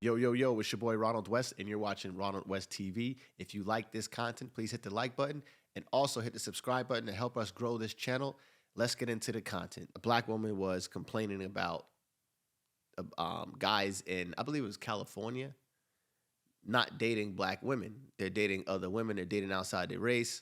Yo, yo, yo, it's your boy Ronald West, and you're watching Ronald West TV. If you like this content, please hit the like button and also hit the subscribe button to help us grow this channel. Let's get into the content. A black woman was complaining about guys in, I believe it was California, not dating black women. They're dating other women, they're dating outside their race,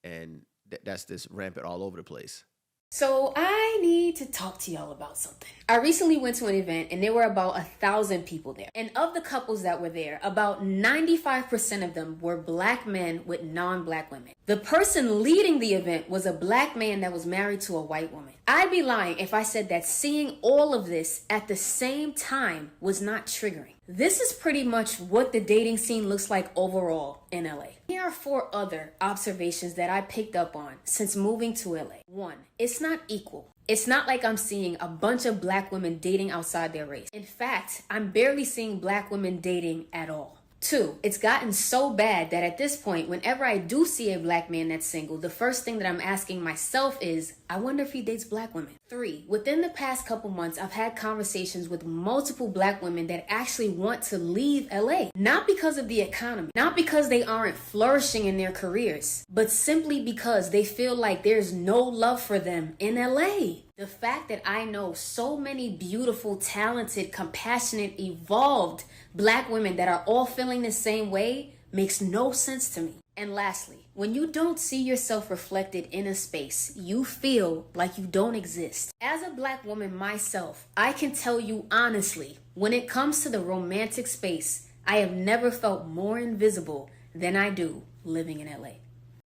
and that's this rampant all over the place. So I need to talk to y'all about something. I recently went to an event and there were about 1,000 people there. And of the couples that were there, about 95% of them were black men with non-black women. The person leading the event was a black man that was married to a white woman. I'd be lying if I said that seeing all of this at the same time was not triggering. This is pretty much what the dating scene looks like overall in LA. Here are 4 other observations that I picked up on since moving to LA. 1, it's not equal. It's not like I'm seeing a bunch of black women dating outside their race. In fact, I'm barely seeing black women dating at all. 2, it's gotten so bad that at this point, whenever I do see a black man that's single, the first thing that I'm asking myself is, I wonder if he dates black women. 3, within the past couple months, I've had conversations with multiple black women that actually want to leave LA. Not because of the economy, not because they aren't flourishing in their careers, but simply because they feel like there's no love for them in LA. The fact that I know so many beautiful, talented, compassionate, evolved black women that are all feeling the same way makes no sense to me. And lastly, when you don't see yourself reflected in a space, you feel like you don't exist. As a black woman myself, I can tell you honestly, when it comes to the romantic space, I have never felt more invisible than I do living in LA.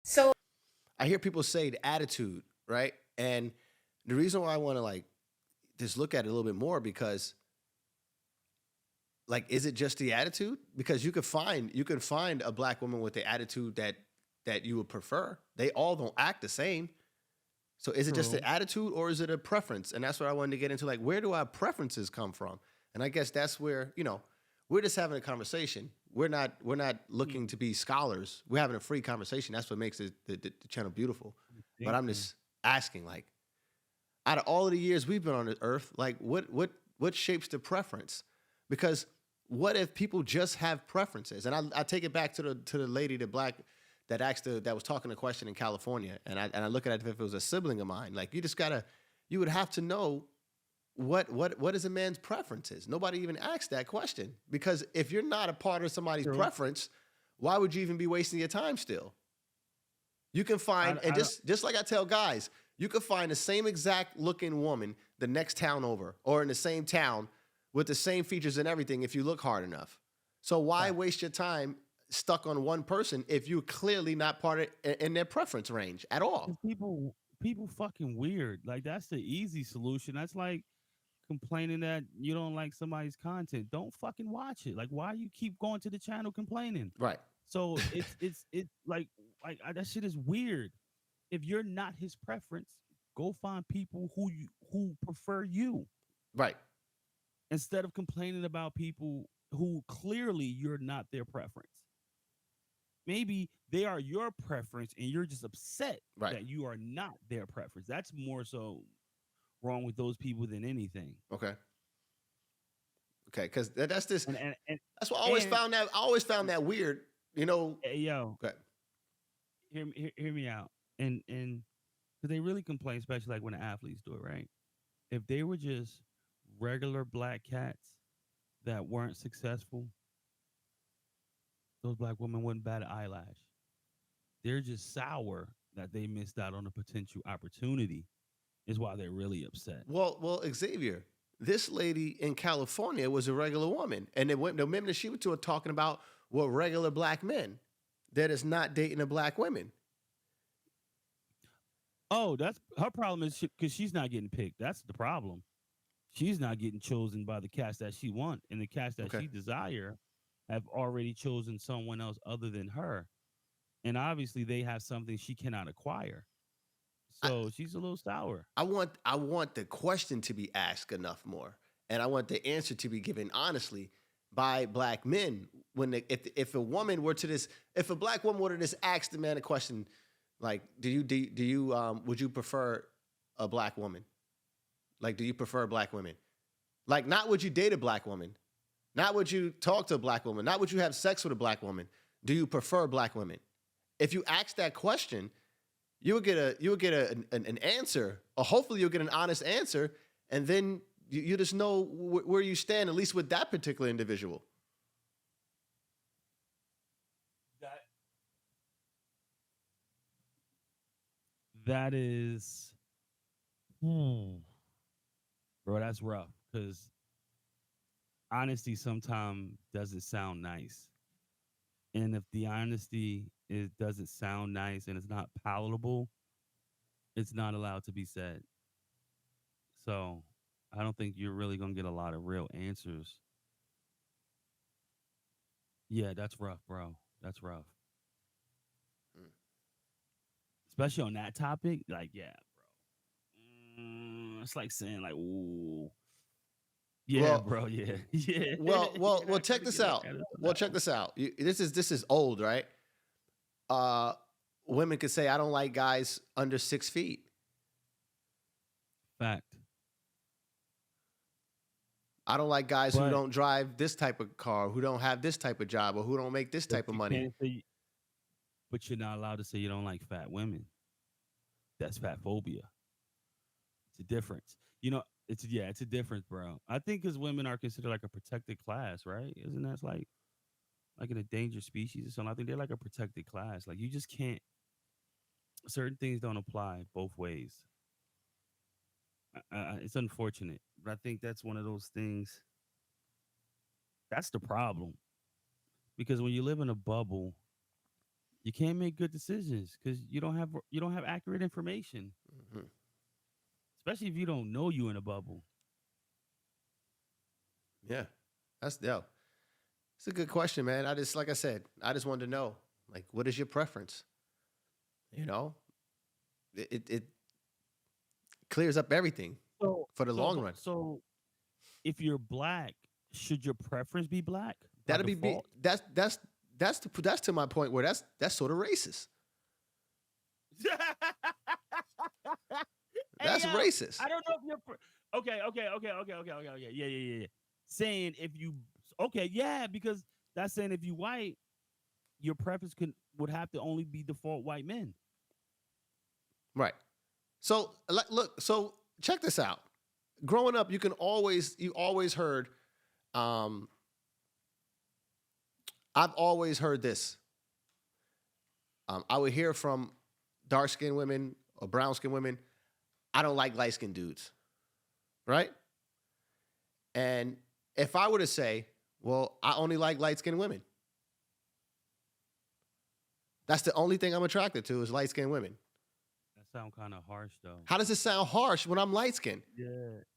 So I hear people say the attitude, right? And the reason why I want to just look at it a little bit more because is it just the attitude? Because you could find a black woman with the attitude that you would prefer. They all don't act the same. So is it just the attitude or is it a preference? And that's what I wanted to get into. Where do our preferences come from? And I guess that's where, we're just having a conversation. We're not looking to be scholars. We're having a free conversation. That's what makes the channel beautiful. But I'm just asking, out of all of the years we've been on the earth, what shapes the preference? Because what if people just have preferences? And I take it back to the lady, the black that that was talking a question in California, and I look at it if it was a sibling of mine. You would have to know what is a man's preferences. Nobody even asked that question, because if you're not a part of somebody's preference, why would you even be wasting your time still? You can find, just like I tell guys, you could find the same exact looking woman the next town over or in the same town with the same features and everything if you look hard enough. So why waste your time stuck on one person if you're clearly not part of in their preference range at all? People fucking weird. That's the easy solution. That's like complaining that you don't like somebody's content. Don't fucking watch it. Why you keep going to the channel complaining? Right. So it's that shit is weird. If you're not his preference, go find people who prefer you. Right. Instead of complaining about people who clearly you're not their preference. Maybe they are your preference and you're just upset that you are not their preference. That's more so wrong with those people than anything. Okay, because that's this. And that's what I always found that. I always found that weird. Hey, yo. Okay. Hear me out. And because they really complain, especially when the athletes do it, right? If they were just regular black cats that weren't successful, those black women wouldn't bat an eyelash. They're just sour that they missed out on a potential opportunity is why they're really upset. Well, Xavier, this lady in California was a regular woman, and the women that she was to talking about were regular black men that is not dating a black women. Oh, that's her problem is because she's not getting picked. That's the problem. She's not getting chosen by the cast that she wants, and the cast that she desire have already chosen someone else other than her. And obviously they have something she cannot acquire. So she's a little sour. I want the question to be asked enough more. And I want the answer to be given honestly by black men. If a woman were to if a black woman were to just ask the man a question like, do you would you prefer a black woman? Do you prefer black women? Not would you date a black woman? Not would you talk to a black woman, not would you have sex with a black woman. Do you prefer black women? If you ask that question, you would get an answer, or hopefully you'll get an honest answer, and then you just know where you stand, at least with that particular individual. That is, bro, that's rough because honesty sometimes doesn't sound nice. And if the honesty doesn't sound nice and it's not palatable, it's not allowed to be said. So I don't think you're really gonna get a lot of real answers. Yeah, that's rough, bro. That's rough. Mm. Especially on that topic. Like, yeah, bro. It's like saying, like, ooh. Yeah, Well, bro. Yeah. Yeah. well, well, You're well. not Check gonna this get out. that out Well, of check that. this out. This is old, right? Uh, Women could say, "I don't like guys under 6 feet." Fact. I don't like guys who But don't drive this type of car, who don't have this type of job, or who don't make this but type of you money. can't say but you're not allowed to say you don't like fat women. That's fat phobia. It's a difference. It's a difference, bro. I think because women are considered like a protected class, right? Isn't that like an endangered species or something? I think they're like a protected class. Like you just can't. Certain things don't apply both ways. It's unfortunate, but I think that's one of those things. That's the problem because when you live in a bubble, you can't make good decisions because you don't have accurate information, Mhm. especially if you don't know you in a bubble. Yeah, yeah. It's a good question, man. Like I said, I just wanted to know, like, what is your preference? You know, it clears up everything So for the long run. so if you're black, should your preference be black by That'll be default? that's to my point where that's sort of racist. Hey That's yo, racist. I don't know if you're okay. Yeah. Saying if you okay, yeah, because that's saying if you white, your preference would have to only be default white men. Right. So look, so check this out. Growing up, you always heard, um, I've always heard this. I would hear from dark skinned women or brown skinned women, I don't like light skinned dudes. Right? And if I were to say, well, I only like light skinned women, that's the only thing I'm attracted to is light skinned women. That sound kind of harsh though. How does it sound harsh when I'm light skinned? Yeah.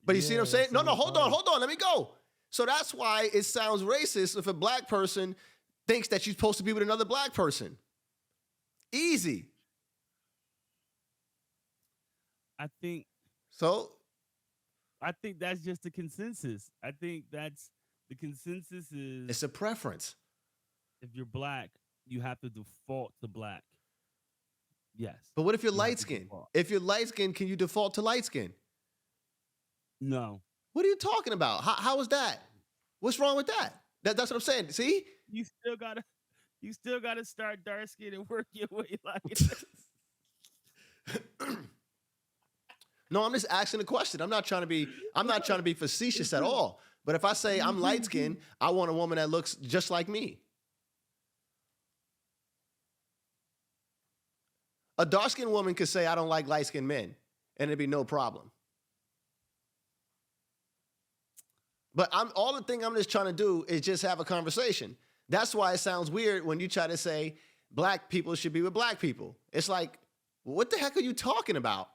But you see what I'm Yeah, saying? that No, sounds hold harsh. on, let me go. So that's why it sounds racist if a black person thinks that you're supposed to be with another black person. Easy. I think So I think that's just the consensus. I think that's the consensus is it's a preference. if you're black, you have to default to black. Yes. But what if you're You have light to skinned? default. If you're light skinned, can you default to light skin? No. What are you talking about? How is that? What's wrong with that? That's what I'm saying. See? You still gotta start dark skin and work your way like No, I'm just asking a question. I'm not trying to be facetious at all. But if I say I'm light skinned, I want a woman that looks just like me. A dark skinned woman could say I don't like light skinned men, and it'd be no problem. But all the thing I'm just trying to do is just have a conversation. That's why it sounds weird when you try to say black people should be with black people. It's like, what the heck are you talking about?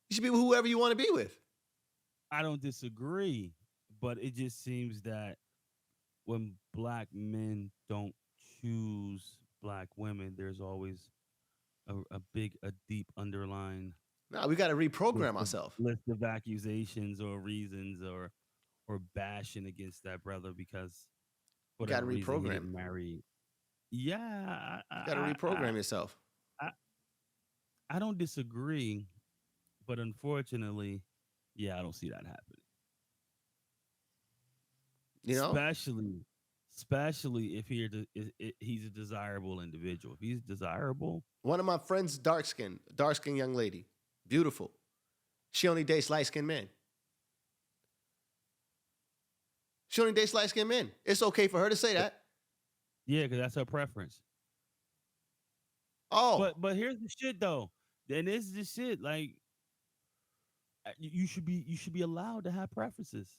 You should be with whoever you want to be with. I don't disagree, but it just seems that when black men don't choose black women, there's always a deep underlying No, we got to list reprogram of, ourselves. list of accusations or reasons or bashing against that brother because You got to whatever reason he reprogram. didn't marry. Yeah, You got to reprogram yourself. I, I don't disagree, but unfortunately, yeah, I don't see that happening. You know, especially if he's a desirable individual. If he's desirable, one of my friends, dark skin young lady, beautiful. She only dates light skinned men. She only dates light skinned men. It's okay for her to say that. yeah, because that's her preference. Oh, But here's the shit though. And this is the shit. Like you should be allowed to have preferences.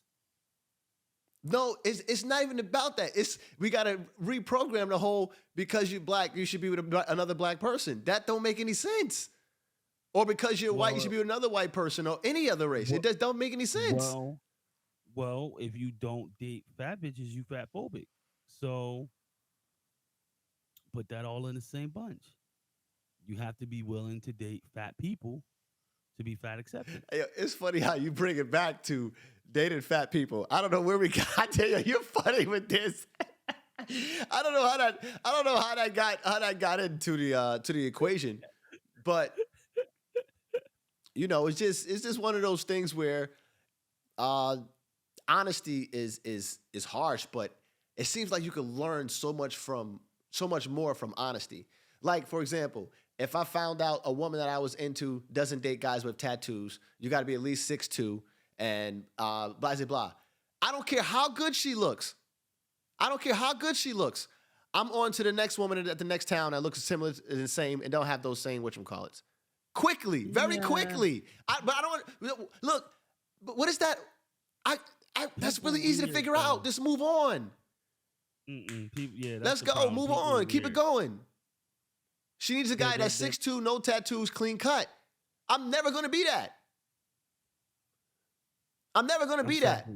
no, it's not even about that. We gotta reprogram the whole because you're black, you should be with another black person. That don't make any sense. Or because you're white, you should be with another white person or any other race. It just don't make any sense. Well, if you don't date fat bitches, you fat phobic. So put that all in the same bunch. You have to be willing to date fat people to be fat accepted. It's funny how you bring it back to dating fat people. I don't know where we got. I tell you, you're funny with this. I don't know how that got into the equation, but you know, it's just one of those things where honesty is harsh, but it seems like you can learn so much more from honesty. Like, for example, if I found out a woman that I was into doesn't date guys with tattoos, you got to be at least 6'2" and blah, blah, blah. I don't care how good she looks. I'm on to the next woman at the next town that looks similar and the same and don't have those same whatchamacallits. Quickly, very quickly. But I don't look. But what is that? That's really easy to figure out. Just move on. Let's go. Move on. Keep it going. She needs a guy that's 6'2", no tattoos, clean cut. I'm never going to be that. I'm never going to be that.